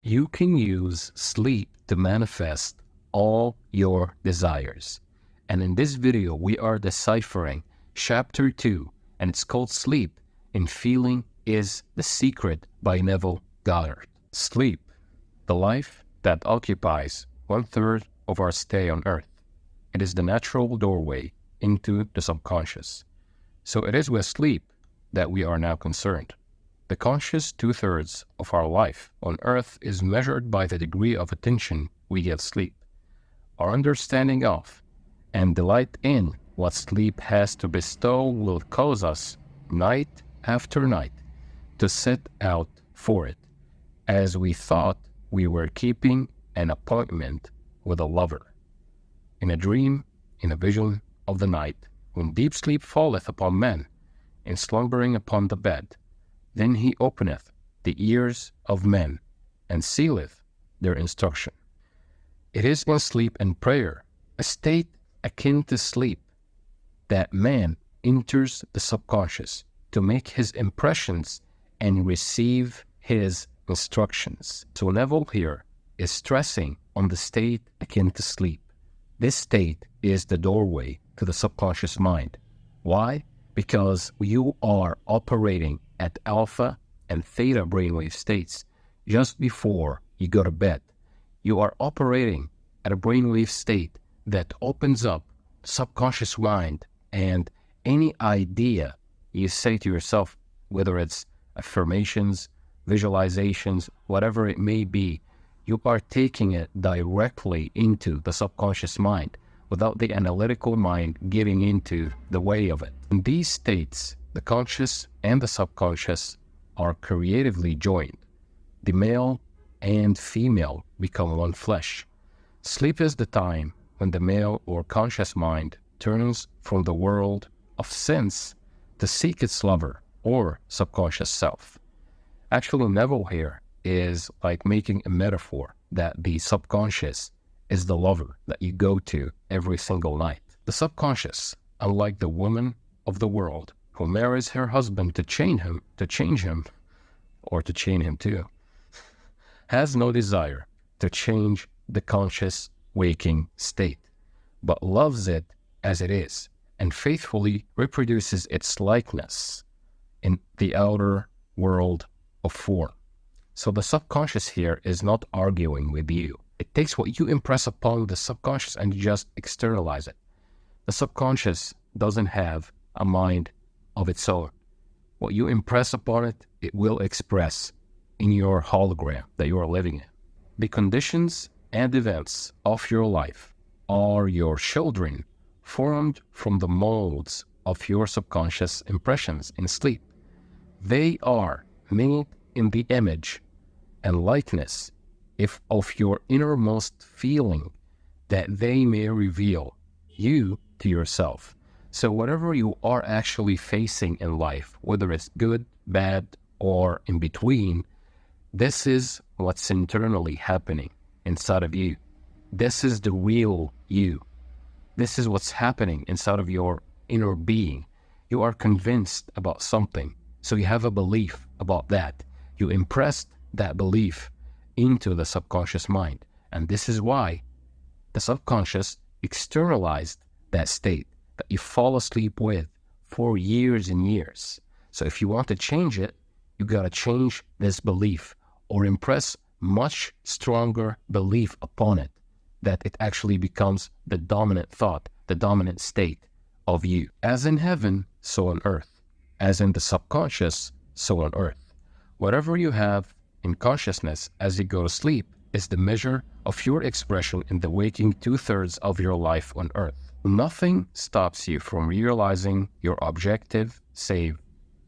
You can use sleep to manifest all your desires. And in this video, we are deciphering Chapter 2, and it's called Sleep, and Feeling is the Secret by Neville Goddard. Sleep, the life that occupies 1/3 of our stay on Earth. It is the natural doorway into the subconscious. So it is with sleep that we are now concerned. The conscious 2/3 of our life on Earth is measured by the degree of attention we give sleep. Our understanding of and delight in what sleep has to bestow will cause us, night after night, to set out for it, as we thought we were keeping an appointment with a lover. In a dream, in a vision of the night, when deep sleep falleth upon men, in slumbering upon the bed, then he openeth the ears of men, and sealeth their instruction. It is in sleep and prayer, a state akin to sleep, that man enters the subconscious to make his impressions and receive his instructions. So Neville here is stressing on the state akin to sleep. This state is the doorway to the subconscious mind. Why? Because you are operating at alpha and theta brainwave states just before you go to bed. You are operating at a brainwave state that opens up the subconscious mind, and any idea you say to yourself, whether it's affirmations, visualizations, whatever it may be, you are taking it directly into the subconscious mind without the analytical mind getting into the way of it. In these states, the conscious and the subconscious are creatively joined. The male and female become one flesh. Sleep is the time when the male or conscious mind turns from the world of sense to seek its lover or subconscious self. Actually, Neville here is like making a metaphor that the subconscious is the lover that you go to every single night. The subconscious, unlike the woman of the world who marries her husband to change him, or to chain him too, has no desire to change the conscious waking state, but loves it as it is and faithfully reproduces its likeness in the outer world of form. So the subconscious here is not arguing with you. It takes what you impress upon the subconscious and just externalize it. The subconscious doesn't have a mind of its own. What you impress upon it, it will express in your hologram that you are living in. The conditions and events of your life are your children formed from the molds of your subconscious impressions in sleep. They are made in the image and likeness of your innermost feeling, that they may reveal you to yourself. So whatever you are actually facing in life, whether it's good, bad, or in between, this is what's internally happening inside of you. This is the real you. This is what's happening inside of your inner being. You are convinced about something, so you have a belief about that. You impressed that belief into the subconscious mind. And this is why the subconscious externalized that state that you fall asleep with for years and years. So if you want to change it, you got to change this belief or impress much stronger belief upon it, that it actually becomes the dominant thought, the dominant state of you. As in heaven, so on earth. As in the subconscious, so on earth. Whatever you have in consciousness as you go to sleep is the measure of your expression in the waking 2/3 of your life on earth. Nothing stops you from realizing your objective, save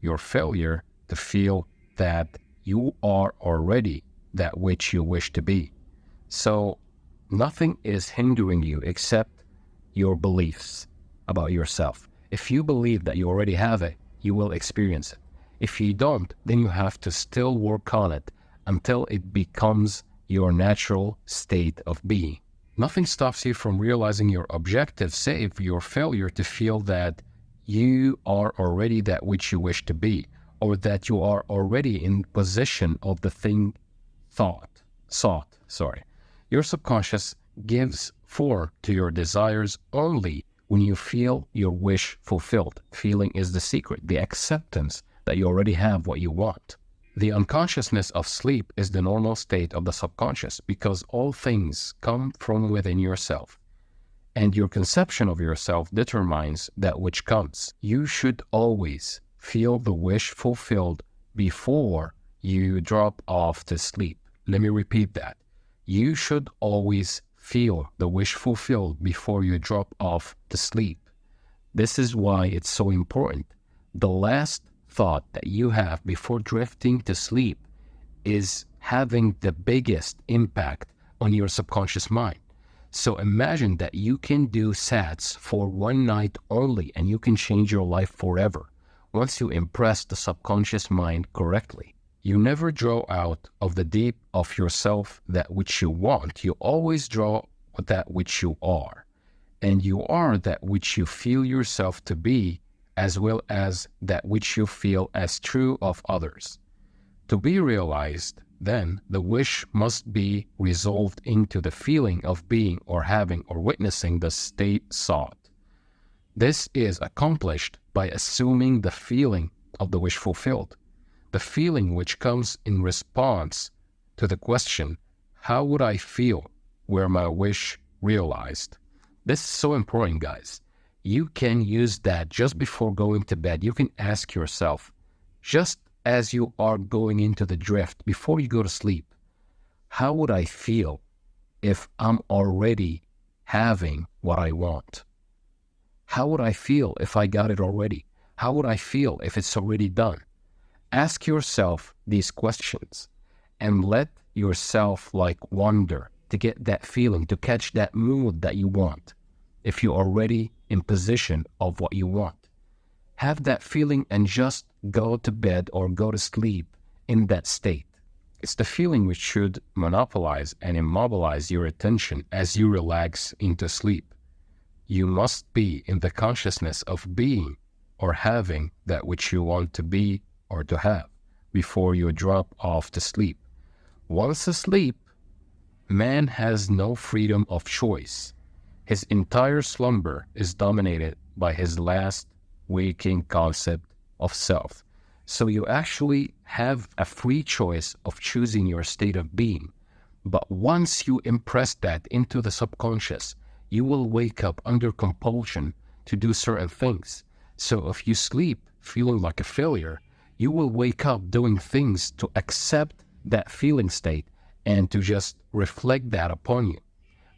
your failure to feel that you are already that which you wish to be. So nothing is hindering you except your beliefs about yourself. If you believe that you already have it, you will experience it. If you don't, then you have to still work on it until it becomes your natural state of being. Nothing stops you from realizing your objective, save your failure to feel that you are already that which you wish to be, or that you are already in possession of the thing thought. Your subconscious gives form to your desires only when you feel your wish fulfilled. Feeling is the secret, the acceptance that you already have what you want. The unconsciousness of sleep is the normal state of the subconscious because all things come from within yourself, and your conception of yourself determines that which comes. You should always feel the wish fulfilled before you drop off to sleep. Let me repeat that. You should always feel the wish fulfilled before you drop off to sleep. This is why it's so important. The last thought that you have before drifting to sleep is having the biggest impact on your subconscious mind. So imagine that you can do SATs for one night only and you can change your life forever once you impress the subconscious mind correctly. You never draw out of the deep of yourself that which you want. You always draw that which you are. And you are that which you feel yourself to be, as well as that which you feel as true of others. To be realized, then, the wish must be resolved into the feeling of being or having or witnessing the state sought. This is accomplished by assuming the feeling of the wish fulfilled, the feeling which comes in response to the question, how would I feel were my wish realized? This is so important, guys. You can use that just before going to bed. You can ask yourself, just as you are going into the drift, before you go to sleep, how would I feel if I'm already having what I want? How would I feel if I got it already? How would I feel if it's already done? Ask yourself these questions and let yourself wonder to get that feeling, to catch that mood that you want. If you're already in position of what you want, have that feeling and just go to bed or go to sleep in that state. It's the feeling which should monopolize and immobilize your attention as you relax into sleep. You must be in the consciousness of being or having that which you want to be or to have before you drop off to sleep. Once asleep, man has no freedom of choice. His entire slumber is dominated by his last waking concept of self. So you actually have a free choice of choosing your state of being. But once you impress that into the subconscious, you will wake up under compulsion to do certain things. So if you sleep feeling like a failure, you will wake up doing things to accept that feeling state and to just reflect that upon you.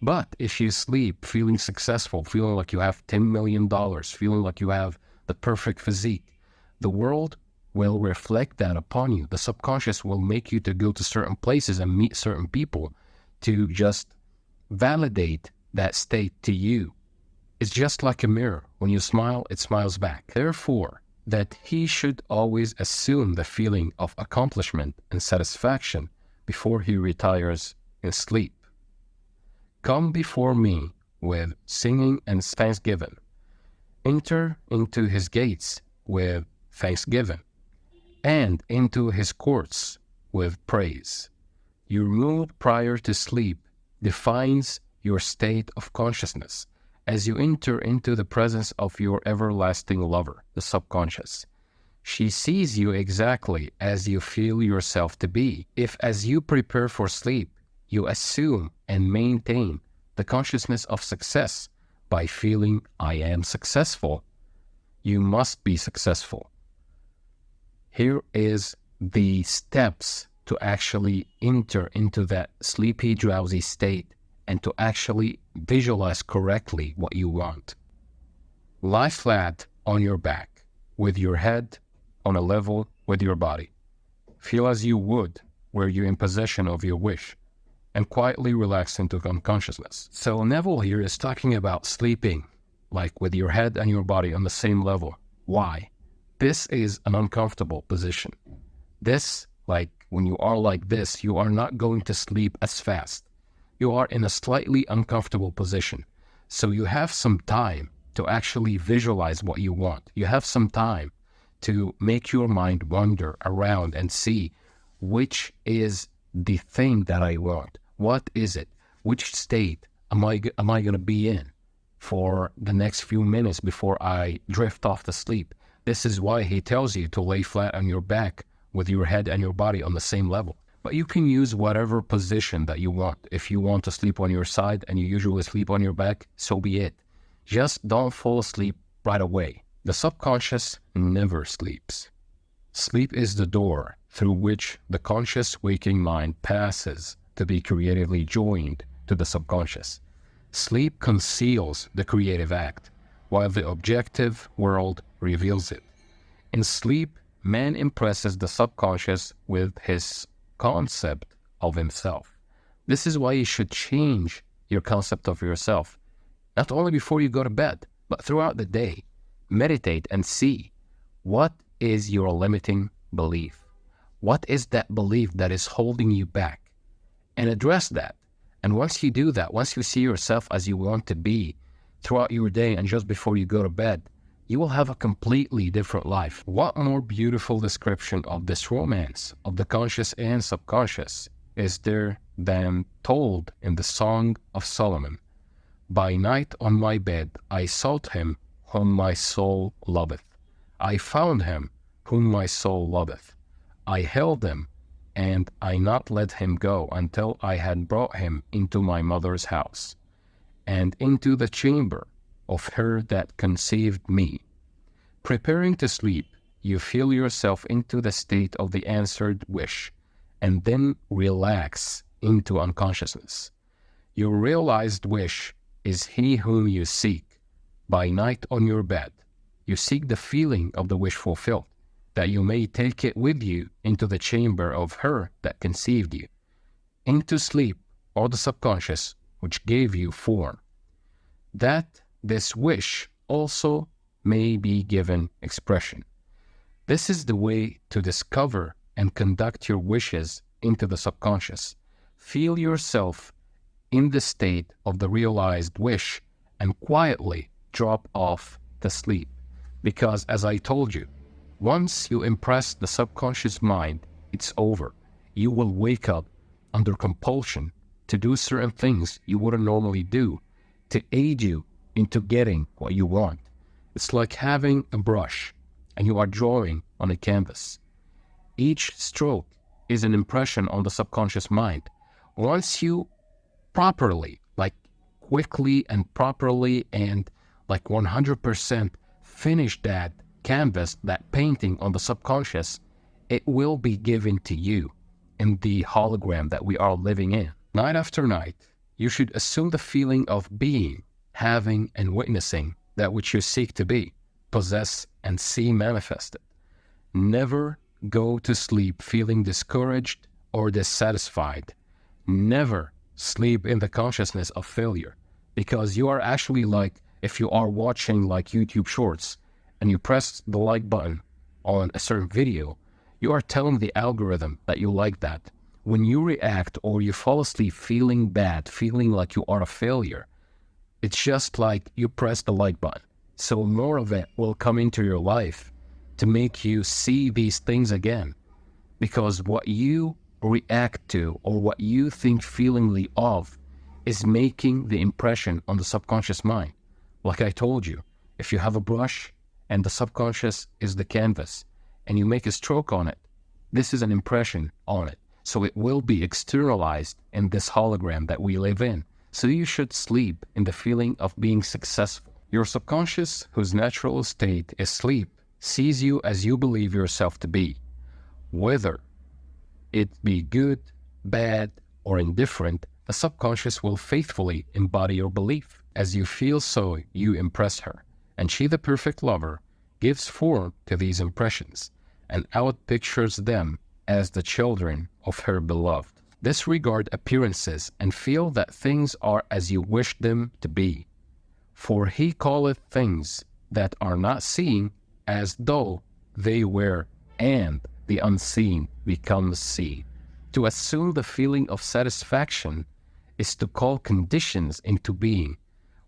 But if you sleep feeling successful, feeling like you have $10 million, feeling like you have the perfect physique, the world will reflect that upon you. The subconscious will make you to go to certain places and meet certain people to just validate that state to you. It's just like a mirror. When you smile, it smiles back. Therefore, that he should always assume the feeling of accomplishment and satisfaction before he retires in sleep. Come before me with singing and thanksgiving. Enter into his gates with thanksgiving, and into his courts with praise. Your mood prior to sleep defines your state of consciousness as you enter into the presence of your everlasting lover, the subconscious. She sees you exactly as you feel yourself to be. If, as you prepare for sleep, you assume and maintain the consciousness of success by feeling, I am successful, you must be successful. Here is the steps to actually enter into that sleepy, drowsy state and to actually visualize correctly what you want. Lie flat on your back with your head on a level with your body. Feel as you would were you in possession of your wish, and quietly relax into unconsciousness. So Neville here is talking about sleeping like with your head and your body on the same level. Why? This is an uncomfortable position. This, when you are like this, you are not going to sleep as fast. You are in a slightly uncomfortable position. So you have some time to actually visualize what you want. You have some time to make your mind wander around and see which is the thing that I want. What is it? Which state am I going to be in for the next few minutes before I drift off to sleep? This is why he tells you to lay flat on your back with your head and your body on the same level. But you can use whatever position that you want. If you want to sleep on your side and you usually sleep on your back, so be it. Just don't fall asleep right away. The subconscious never sleeps. Sleep is the door through which the conscious waking mind passes to be creatively joined to the subconscious. Sleep conceals the creative act, while the objective world reveals it. In sleep, man impresses the subconscious with his concept of himself. This is why you should change your concept of yourself, not only before you go to bed, but throughout the day. Meditate and see what is your limiting belief. What is that belief that is holding you back? And address that. And once you do that, once you see yourself as you want to be throughout your day and just before you go to bed, you will have a completely different life. What more beautiful description of this romance of the conscious and subconscious is there than told in the Song of Solomon? By night on my bed I sought him whom my soul loveth. I found him whom my soul loveth. I held him, and I not let him go until I had brought him into my mother's house, and into the chamber of her that conceived me. Preparing to sleep, you feel yourself into the state of the answered wish, and then relax into unconsciousness. Your realized wish is he whom you seek. By night on your bed, you seek the feeling of the wish fulfilled, that you may take it with you into the chamber of her that conceived you, into sleep or the subconscious which gave you form, that this wish also may be given expression. This is the way to discover and conduct your wishes into the subconscious. Feel yourself in the state of the realized wish and quietly drop off to sleep. Because as I told you, once you impress the subconscious mind, it's over. You will wake up under compulsion to do certain things you wouldn't normally do to aid you into getting what you want. It's like having a brush and you are drawing on a canvas. Each stroke is an impression on the subconscious mind. Once you properly, quickly and properly and 100% finish that canvas, that painting on the subconscious, it will be given to you in the hologram that we are living in. Night after night, you should assume the feeling of being, having, and witnessing that which you seek to be, possess, and see manifested. Never go to sleep feeling discouraged or dissatisfied. Never sleep in the consciousness of failure, because you are actually if you are watching YouTube shorts and you press the like button on a certain video, you are telling the algorithm that you like that. When you react or you fall asleep feeling bad, feeling like you are a failure, it's just like you press the like button. So more of it will come into your life to make you see these things again. Because what you react to or what you think feelingly of is making the impression on the subconscious mind. Like I told you, if you have a brush and the subconscious is the canvas and you make a stroke on it, this is an impression on it. So it will be externalized in this hologram that we live in. So you should sleep in the feeling of being successful. Your subconscious, whose natural state is sleep, sees you as you believe yourself to be. Whether it be good, bad, or indifferent, the subconscious will faithfully embody your belief. As you feel so, you impress her, and she, the perfect lover, gives form to these impressions, and outpictures them as the children of her beloved. Disregard appearances, and feel that things are as you wish them to be. For he calleth things that are not seen as though they were, and the unseen becomes seen. To assume the feeling of satisfaction is to call conditions into being,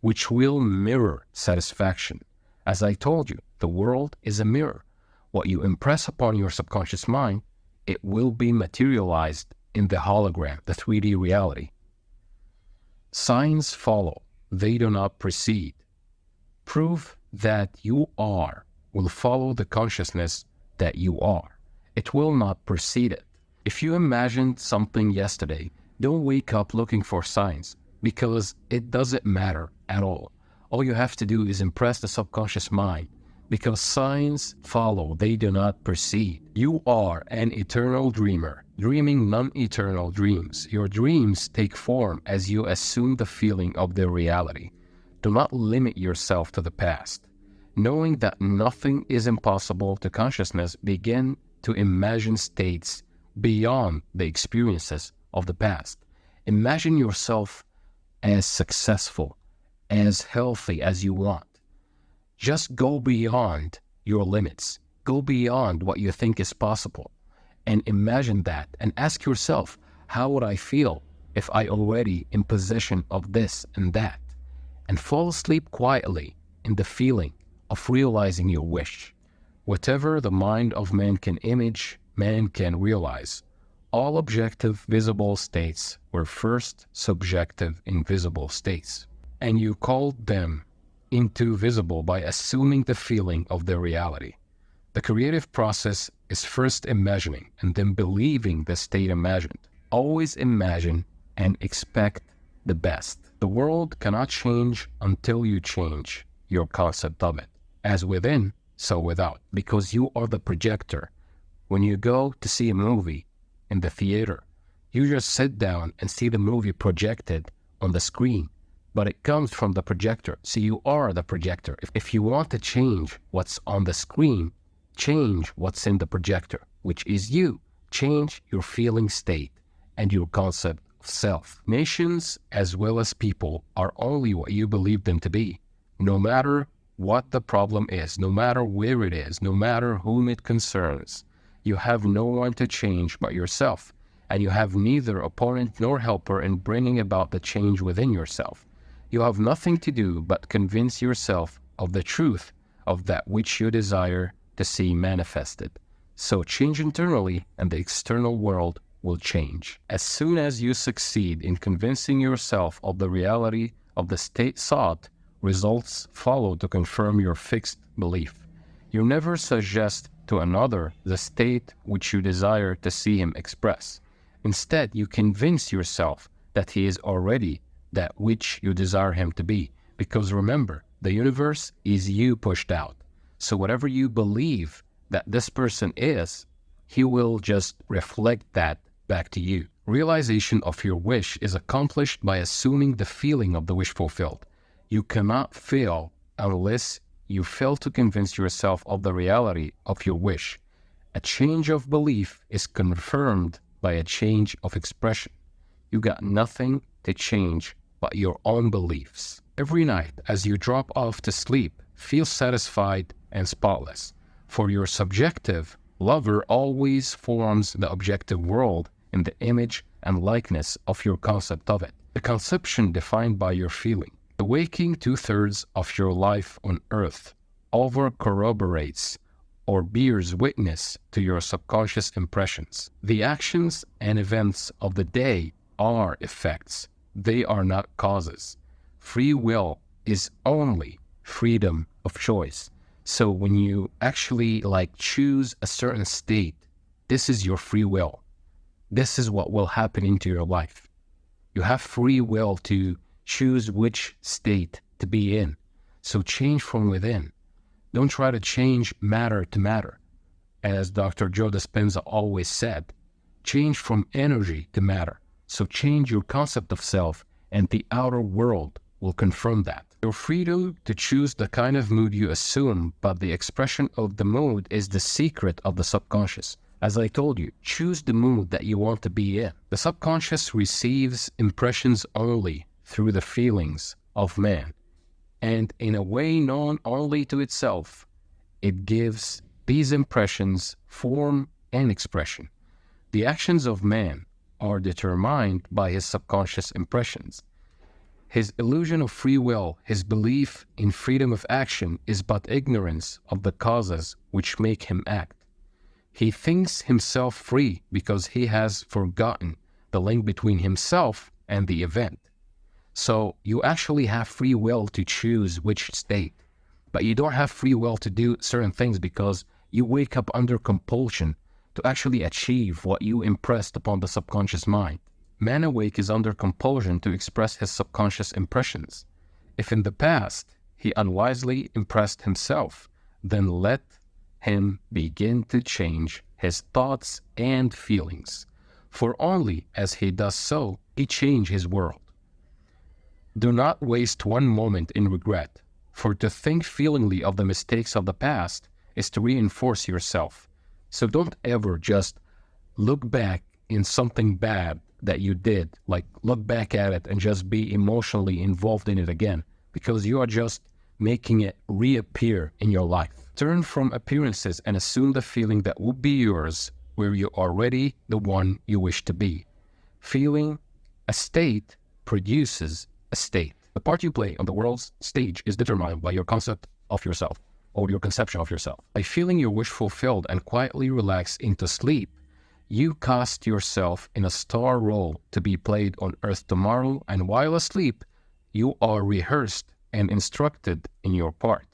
which will mirror satisfaction. As I told you, the world is a mirror. What you impress upon your subconscious mind, it will be materialized in the hologram, the 3D reality. Signs follow, they do not precede. Proof that you are will follow the consciousness that you are. It will not precede it. If you imagined something yesterday, don't wake up looking for signs, because it doesn't matter at all. All you have to do is impress the subconscious mind, because signs follow, they do not precede. You are an eternal dreamer, dreaming non-eternal dreams. Your dreams take form as you assume the feeling of their reality. Do not limit yourself to the past. Knowing that nothing is impossible to consciousness, begin to imagine states beyond the experiences of the past. Imagine yourself as successful, as healthy as you want. Just go beyond your limits. Go beyond what you think is possible. And imagine that and ask yourself, how would I feel if I already in possession of this and that? And fall asleep quietly in the feeling of realizing your wish. Whatever the mind of man can image, man can realize. All objective visible states were first subjective invisible states, and you called them into visible by assuming the feeling of their reality. The creative process is first imagining and then believing the state imagined. Always imagine and expect the best. The world cannot change until you change your concept of it. As within, so without, because you are the projector. When you go to see a movie in the theater, you just sit down and see the movie projected on the screen, but it comes from the projector, so you are the projector. If you want to change what's on the screen, change what's in the projector, which is you. Change your feeling state and your concept of self. Nations, as well as people, are only what you believe them to be. No matter what the problem is, no matter where it is, no matter whom it concerns, you have no one to change but yourself, and you have neither opponent nor helper in bringing about the change within yourself. You have nothing to do but convince yourself of the truth of that which you desire to see manifested. So change internally, and the external world will change. As soon as you succeed in convincing yourself of the reality of the state sought, results follow to confirm your fixed belief. You never suggest to another the state which you desire to see him express. Instead, you convince yourself that he is already that which you desire him to be. Because remember, the universe is you pushed out. So whatever you believe that this person is, he will just reflect that back to you. Realization of your wish is accomplished by assuming the feeling of the wish fulfilled. You cannot fail unless you fail to convince yourself of the reality of your wish. A change of belief is confirmed by a change of expression. You got nothing to change but your own beliefs. Every night, as you drop off to sleep, feel satisfied and spotless. For your subjective lover always forms the objective world in the image and likeness of your concept of it. The conception defined by your feeling. The waking 2/3 of your life on earth over corroborates or bears witness to your subconscious impressions. The actions and events of the day are effects. They are not causes. Free will is only freedom of choice. So when you actually choose a certain state, this is your free will. This is what will happen into your life. You have free will to choose which state to be in. So change from within. Don't try to change matter to matter. As Dr. Joe Dispenza always said, change from energy to matter. So change your concept of self, and the outer world will confirm that. Your freedom to choose the kind of mood you assume, but the expression of the mood is the secret of the subconscious. As I told you, choose the mood that you want to be in. The subconscious receives impressions only through the feelings of man, and in a way known only to itself, it gives these impressions form and expression. The actions of man are determined by his subconscious impressions. His illusion of free will, his belief in freedom of action, is but ignorance of the causes which make him act. He thinks himself free because he has forgotten the link between himself and the event. So you actually have free will to choose which state, but you don't have free will to do certain things because you wake up under compulsion to actually achieve what you impressed upon the subconscious mind. Man awake is under compulsion to express his subconscious impressions. If in the past he unwisely impressed himself, then let him begin to change his thoughts and feelings, for only as he does so, he changes his world. Do not waste one moment in regret, for to think feelingly of the mistakes of the past is to reinforce yourself. So don't ever just look back in something bad that you did, like look back at it and just be emotionally involved in it again, because you are just making it reappear in your life. Turn from appearances and assume the feeling that would be yours where you're already the one you wish to be. Feeling a state produces a state. The part you play on the world's stage is determined by your concept of yourself or your conception of yourself. By feeling your wish fulfilled and quietly relax into sleep, you cast yourself in a star role to be played on earth tomorrow, and while asleep, you are rehearsed and instructed in your part.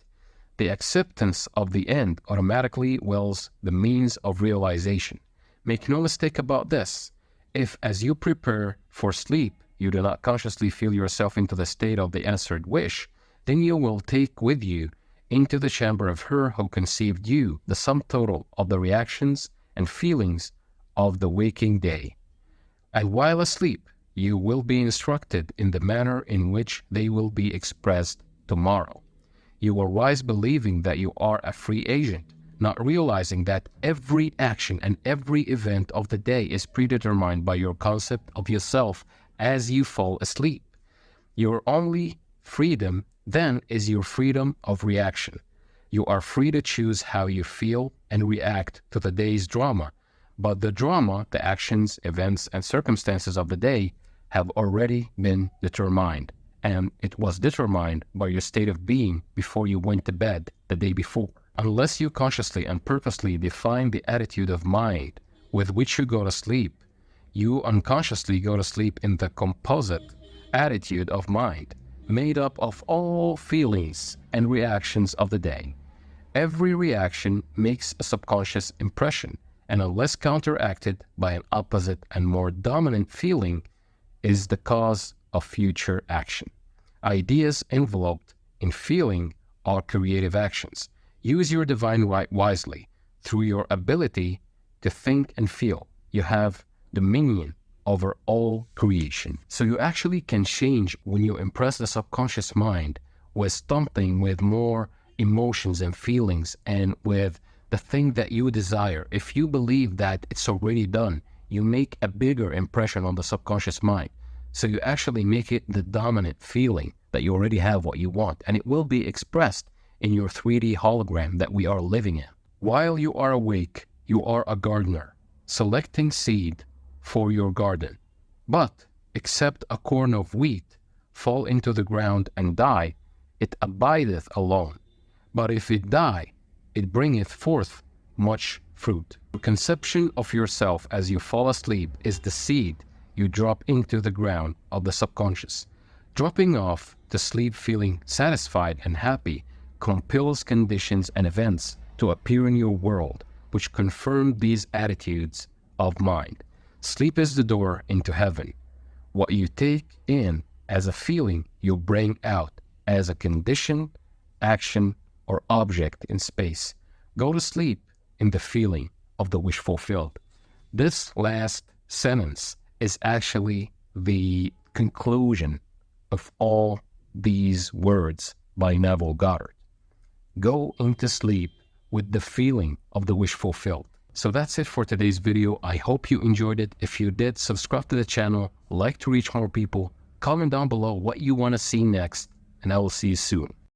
The acceptance of the end automatically wills the means of realization. Make no mistake about this. If, as you prepare for sleep, you do not consciously feel yourself into the state of the answered wish, then you will take with you into the chamber of her who conceived you the sum total of the reactions and feelings of the waking day. And while asleep, you will be instructed in the manner in which they will be expressed tomorrow. You will rise believing that you are a free agent, not realizing that every action and every event of the day is predetermined by your concept of yourself as you fall asleep. Your only freedom then is your freedom of reaction. You are free to choose how you feel and react to the day's drama, but the drama, the actions, events, and circumstances of the day have already been determined, and it was determined by your state of being before you went to bed the day before. Unless you consciously and purposely define the attitude of mind with which you go to sleep, you unconsciously go to sleep in the composite attitude of mind, made up of all feelings and reactions of the day. Every reaction makes a subconscious impression, and unless counteracted by an opposite and more dominant feeling, is the cause of future action. Ideas enveloped in feeling are creative actions. Use your divine right wisely. Through your ability to think and feel, you have dominion over all creation. So you actually can change when you impress the subconscious mind with something with more emotions and feelings and with the thing that you desire. If you believe that it's already done, you make a bigger impression on the subconscious mind. So you actually make it the dominant feeling that you already have what you want, and it will be expressed in your 3D hologram that we are living in. While you are awake, you are a gardener, selecting seed for your garden. But except a corn of wheat fall into the ground and die, it abideth alone. But if it die, it bringeth forth much fruit. The conception of yourself as you fall asleep is the seed you drop into the ground of the subconscious. Dropping off to sleep feeling satisfied and happy compels conditions and events to appear in your world which confirm these attitudes of mind. Sleep is the door into heaven. What you take in as a feeling, you bring out as a condition, action, or object in space. Go to sleep in the feeling of the wish fulfilled. This last sentence is actually the conclusion of all these words by Neville Goddard. Go into sleep with the feeling of the wish fulfilled. So that's it for today's video. I hope you enjoyed it. If you did, subscribe to the channel, like to reach more people, comment down below what you want to see next, and I will see you soon.